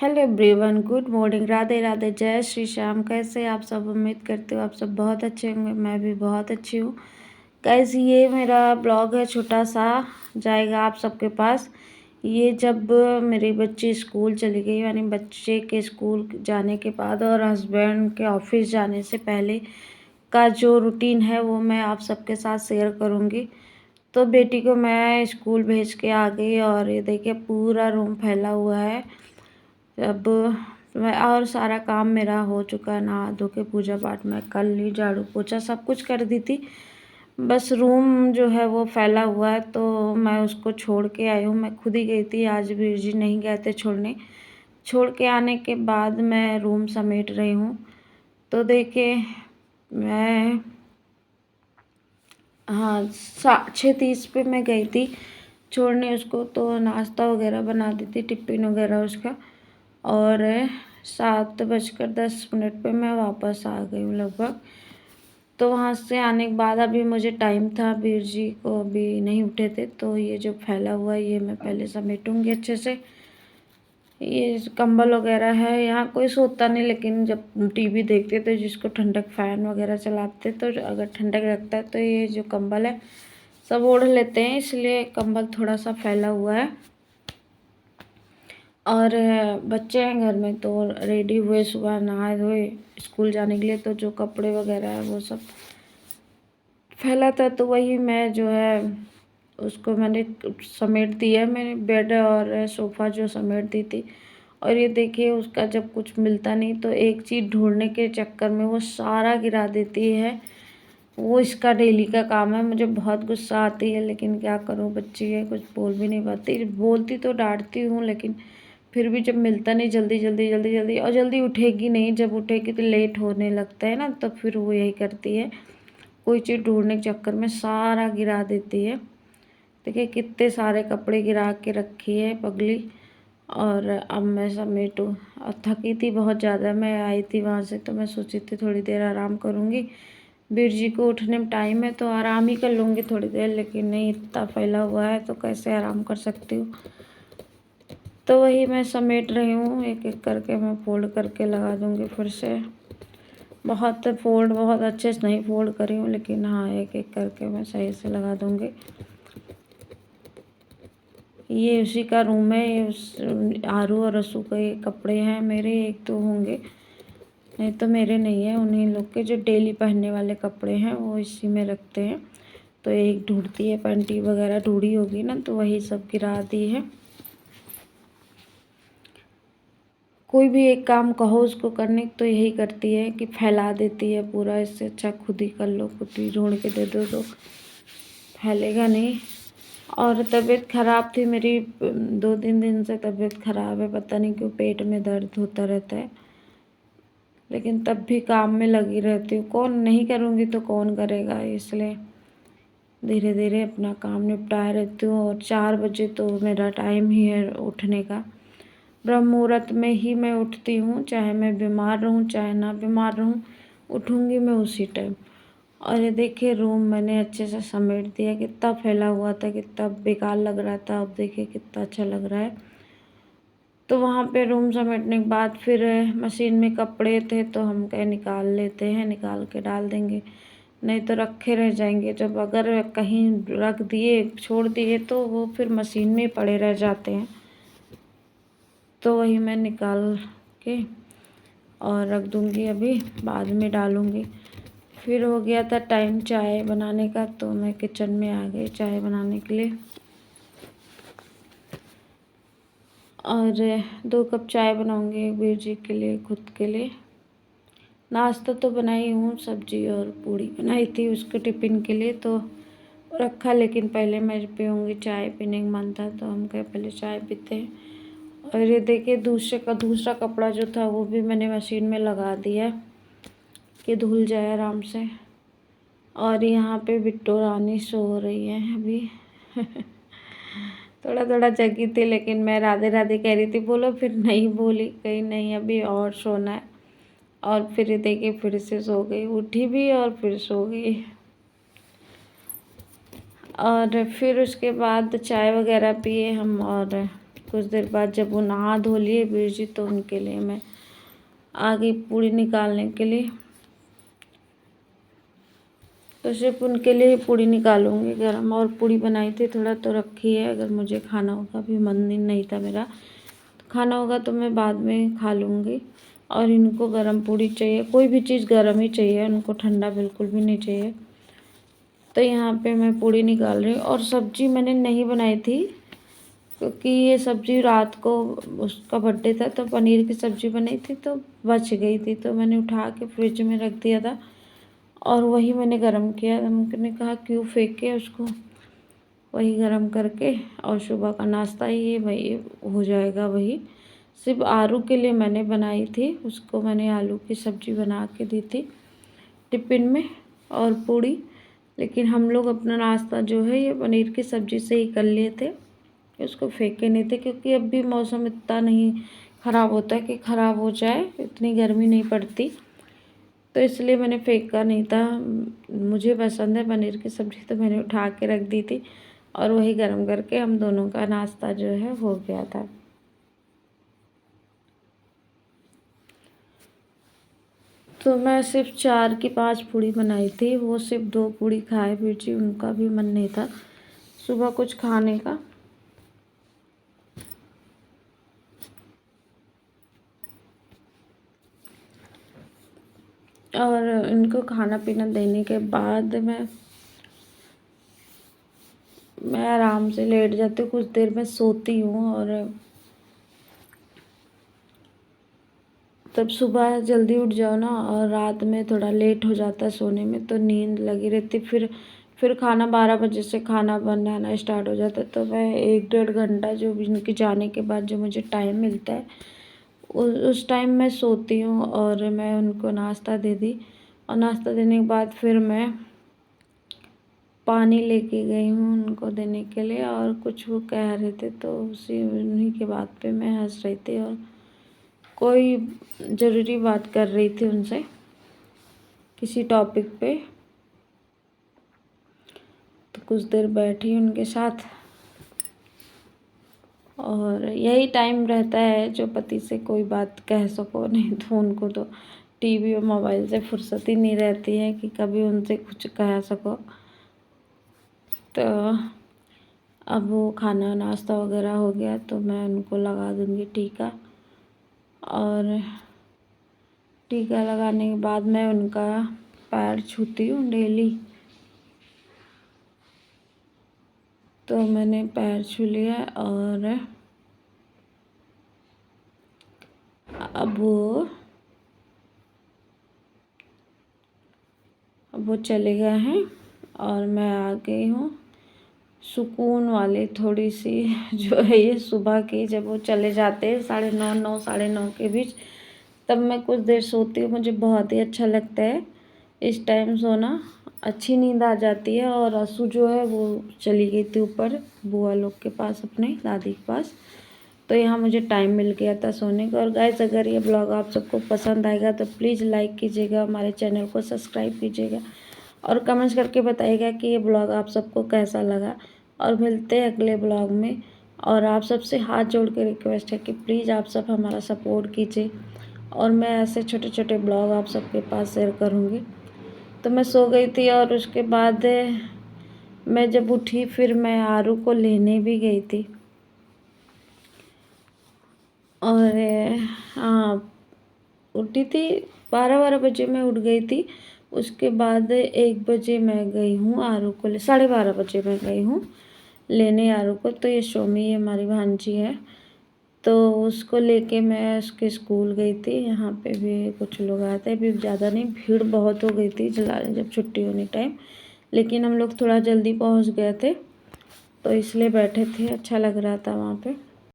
Hello everyone, good morning, Radhe Radhe, जय श्री श्याम। कैसे आप सब? उम्मीद करते हो आप सब बहुत अच्छे होंगे। मैं भी बहुत अच्छी हूँ। गाइस, ये मेरा ब्लॉग है, छोटा सा जाएगा आप सबके पास। ये जब मेरी बच्ची स्कूल चली गई, यानी बच्चे के स्कूल जाने के बाद और हस्बैंड के ऑफिस जाने से पहले का जो रूटीन है वो मैं आप सबके साथ शेयर करूँगी। तो बेटी को मैं स्कूल भेज के आ गई और ये देखिए पूरा रूम फैला हुआ है। अब मैं और सारा काम मेरा हो चुका है, नहा धो के पूजा पाठ मैं कर ली, झाड़ू पोछा सब कुछ कर दी थी। बस रूम जो है वो फैला हुआ है, तो मैं उसको छोड़ के आई हूँ। मैं खुद ही गई थी, आज वीर जी नहीं गए थे छोड़ने। छोड़ के आने के बाद मैं रूम समेट रही हूँ। तो देखिए मैं, हाँ, 6:30 पे मैं गई थी छोड़ने उसको, तो नाश्ता वगैरह बना दी थी, टिफ़िन वगैरह उसका। और 7:10 पे मैं वापस आ गई हूँ लगभग। तो वहाँ से आने के बाद अभी मुझे टाइम था, वीर जी को अभी नहीं उठे थे, तो ये जो फैला हुआ है ये मैं पहले समेटूँगी अच्छे से। ये कंबल वगैरह है, यहाँ कोई सोता नहीं, लेकिन जब टीवी देखते तो जिसको ठंडक फैन वगैरह चलाते तो अगर ठंडक लगता है तो ये जो कंबल है सब ओढ़ लेते हैं, इसलिए कंबल थोड़ा सा फैला हुआ है। और बच्चे हैं घर में तो रेडी हुए, सुबह नहाए धोए स्कूल जाने के लिए, तो जो कपड़े वगैरह है वो सब फैला था, तो वही मैं जो है उसको मैंने समेट दिया। मैंने बेड और सोफ़ा जो समेट दी थी। और ये देखिए उसका जब कुछ मिलता नहीं तो एक चीज़ ढूंढने के चक्कर में वो सारा गिरा देती है। वो इसका डेली का काम है। मुझे बहुत गुस्सा आती है, लेकिन क्या करूँ, बच्ची है, कुछ बोल भी नहीं पाती। बोलती तो डांटती हूँ, लेकिन फिर भी जब मिलता नहीं जल्दी जल्दी जल्दी जल्दी, और जल्दी उठेगी नहीं, जब उठेगी तो लेट होने लगता है ना, तब फिर वो यही करती है, कोई चीज़ ढूंढने के चक्कर में सारा गिरा देती है। देखिए कितने सारे कपड़े गिरा के रखी है पगली। और अब मैं समेटूँ, और थकी थी बहुत ज़्यादा, मैं आई थी वहाँ से, तो मैं सोची थी थोड़ी देर आराम करूँगी। वीर जी को उठने में टाइम है तो आराम ही कर लूँगी थोड़ी देर, लेकिन नहीं, इतना फैला हुआ है तो कैसे आराम कर सकती हूँ। तो वही मैं समेट रही हूँ, एक एक करके मैं फोल्ड करके लगा दूँगी फिर से। बहुत अच्छे से नहीं फोल्ड करी हूँ, लेकिन हाँ, एक एक करके मैं सही से लगा दूँगी। ये उसी का रूम है, ये उस आरू और रसू के कपड़े हैं, मेरे एक दो होंगे, नहीं तो मेरे नहीं है। उन्हीं लोग के जो डेली पहनने वाले कपड़े हैं वो इसी में रखते हैं। तो एक ढूंढती है, पैंटी वगैरह ढूंढी होगी ना, तो वही सब गिरा दी है। कोई भी एक काम कहो उसको करने तो यही करती है कि फैला देती है पूरा। इससे अच्छा खुद ही कर लो, खुद ही ढूंढ के दे दो तो फैलेगा नहीं। और तबीयत ख़राब थी मेरी, 2-3 दिन से तबीयत ख़राब है, पता नहीं क्यों पेट में दर्द होता रहता है, लेकिन तब भी काम में लगी रहती हूँ। कौन नहीं करूँगी तो कौन करेगा, इसलिए धीरे धीरे अपना काम निपटाए रहती हूँ। और 4 बजे तो मेरा टाइम ही है उठने का। ब्रह्म मुहूर्त में ही मैं उठती हूँ, चाहे मैं बीमार रहूँ चाहे ना बीमार रहूँ, उठूँगी मैं उसी टाइम। और ये देखिए रूम मैंने अच्छे से समेट दिया, कितना फैला हुआ था, कितना बेकार लग रहा था, अब देखिए कितना अच्छा लग रहा है। तो वहाँ पे रूम समेटने के बाद फिर मशीन में कपड़े थे तो हम कहे निकाल लेते हैं, निकाल के डाल देंगे, नहीं तो रखे रह जाएंगे। जब अगर कहीं रख दिए छोड़ दिए तो वो फिर मशीन में पड़े रह जाते हैं। तो वही मैं निकाल के और रख दूँगी, अभी बाद में डालूँगी। फिर हो गया था टाइम चाय बनाने का, तो मैं किचन में आ गई चाय बनाने के लिए। और 2 कप चाय बनाऊँगी वीर जी के लिए, खुद के लिए। नाश्ता तो बनाई हूँ, सब्जी और पूड़ी बनाई थी उसके टिफ़िन के लिए, तो रखा, लेकिन पहले मैं पीऊँगी चाय, पीने का मन था तो हम कहे पहले चाय पीते हैं। और ये देखिए दूसरा कपड़ा जो था वो भी मैंने मशीन में लगा दिया कि धुल जाए आराम से। और यहाँ पे बिट्टू रानी सो रही है अभी। थोड़ा थोड़ा जगी थी, लेकिन मैं राधे राधे कह रही थी बोलो, फिर नहीं बोली, कहीं नहीं अभी और सोना है। और फिर देखिए फिर से सो गई, उठी भी और फिर सो गई। और फिर उसके बाद चाय वगैरह पिए हम, और कुछ देर बाद जब वो नहा धो लिए वीर जी, तो उनके लिए मैं आ गई पूड़ी निकालने के लिए। तो सिर्फ उनके लिए पूड़ी निकालूंगी गरम, और पूड़ी बनाई थी थोड़ा तो रखी है, अगर मुझे खाना होगा, अभी मन नहीं था मेरा, तो खाना होगा तो मैं बाद में खा लूँगी। और इनको गरम पूड़ी चाहिए, कोई भी चीज़ गरम ही चाहिए, उनको ठंडा बिल्कुल भी नहीं चाहिए। तो यहाँ पे मैं पूड़ी निकाल रही हूँ। और सब्ज़ी मैंने नहीं बनाई थी क्योंकि ये सब्ज़ी रात को उसका बर्थडे था, तो पनीर की सब्ज़ी बनाई थी तो बच गई थी, तो मैंने उठा के फ्रिज में रख दिया था और वही मैंने गरम किया। मैंने कहा क्यों फेंके उसको, वही गरम करके, और सुबह का नाश्ता ही वही हो जाएगा। वही सिर्फ आरू के लिए मैंने बनाई थी, उसको मैंने आलू की सब्ज़ी बना के दी थी टिफ़िन में, और पूड़ी। लेकिन हम लोग अपना नाश्ता जो है ये पनीर की सब्ज़ी से ही कर लिए थे, उसको फेंके नहीं थे, क्योंकि अब भी मौसम इतना नहीं ख़राब होता है कि ख़राब हो जाए, इतनी गर्मी नहीं पड़ती, तो इसलिए मैंने फेंका नहीं था। मुझे पसंद है पनीर की सब्ज़ी, तो मैंने उठा के रख दी थी और वही गर्म करके हम दोनों का नाश्ता जो है हो गया था। तो मैं सिर्फ 4 की 5 पूड़ी बनाई थी, वो सिर्फ 2 पूड़ी खाए वीर जी, उनका भी मन नहीं था सुबह कुछ खाने का। और इनको खाना पीना देने के बाद मैं आराम से लेट जाती हूँ, कुछ देर में सोती हूँ, और तब सुबह जल्दी उठ जाओ ना, और रात में थोड़ा लेट हो जाता है सोने में, तो नींद लगी रहती। फिर खाना 12 बजे से खाना बनाना स्टार्ट हो जाता है, तो मैं 1-1.5 घंटा जो इनके जाने के बाद जो मुझे टाइम मिलता है उस टाइम मैं सोती हूँ। और मैं उनको नाश्ता दे दी, और नाश्ता देने के बाद फिर मैं पानी लेके गई हूँ उनको देने के लिए, और कुछ वो कह रहे थे तो उन्हीं के बात पे मैं हंस रही थी, और कोई ज़रूरी बात कर रही थी उनसे किसी टॉपिक पे। तो कुछ देर बैठी उनके साथ, और यही टाइम रहता है जो पति से कोई बात कह सको, नहीं तो उनको तो टीवी और मोबाइल से फुर्सत ही नहीं रहती है कि कभी उनसे कुछ कह सको। तो अब वो खाना नाश्ता वगैरह हो गया, तो मैं उनको लगा दूँगी टीका, और टीका लगाने के बाद मैं उनका पैर छूती हूँ डेली। तो मैंने पैर छू लिया, और अब वो चले गए हैं, और मैं आ गई हूँ सुकून वाली थोड़ी सी जो है ये सुबह की, जब वो चले जाते हैं 9:30 साढ़े 9 के बीच, तब मैं कुछ देर सोती हूँ। मुझे बहुत ही अच्छा लगता है इस टाइम सोना, अच्छी नींद आ जाती है। और असू जो है वो चली गई थी ऊपर बुआ लोग के पास, अपने दादी के पास, तो यहाँ मुझे टाइम मिल गया था सोने का। और गाइस, अगर ये ब्लॉग आप सबको पसंद आएगा तो प्लीज़ लाइक कीजिएगा, हमारे चैनल को सब्सक्राइब कीजिएगा, और कमेंट्स करके बताइएगा कि ये ब्लॉग आप सबको कैसा लगा। और मिलते हैं अगले ब्लॉग में। और आप सबसे हाथ जोड़ के रिक्वेस्ट है कि प्लीज़ आप सब हमारा सपोर्ट कीजिए, और मैं ऐसे छोटे छोटे ब्लॉग आप सबके पास शेयर करूँगी। तो मैं सो गई थी, और उसके बाद मैं जब उठी फिर मैं आरू को लेने भी गई थी। और हाँ, उठी थी 12 बजे मैं उठ गई थी। उसके बाद 1 बजे मैं गई हूँ आरू को 12:30 बजे मैं गई हूँ लेने आरू को। तो ये शोमी, ये हमारी भांजी है, तो उसको लेके मैं उसके स्कूल गई थी। यहाँ पे भी कुछ लोग आए थे, अभी ज़्यादा नहीं, भीड़ बहुत हो गई थी जब छुट्टी होने टाइम, लेकिन हम लोग थोड़ा जल्दी पहुँच गए थे, तो इसलिए बैठे थे, अच्छा लग रहा था वहाँ पे।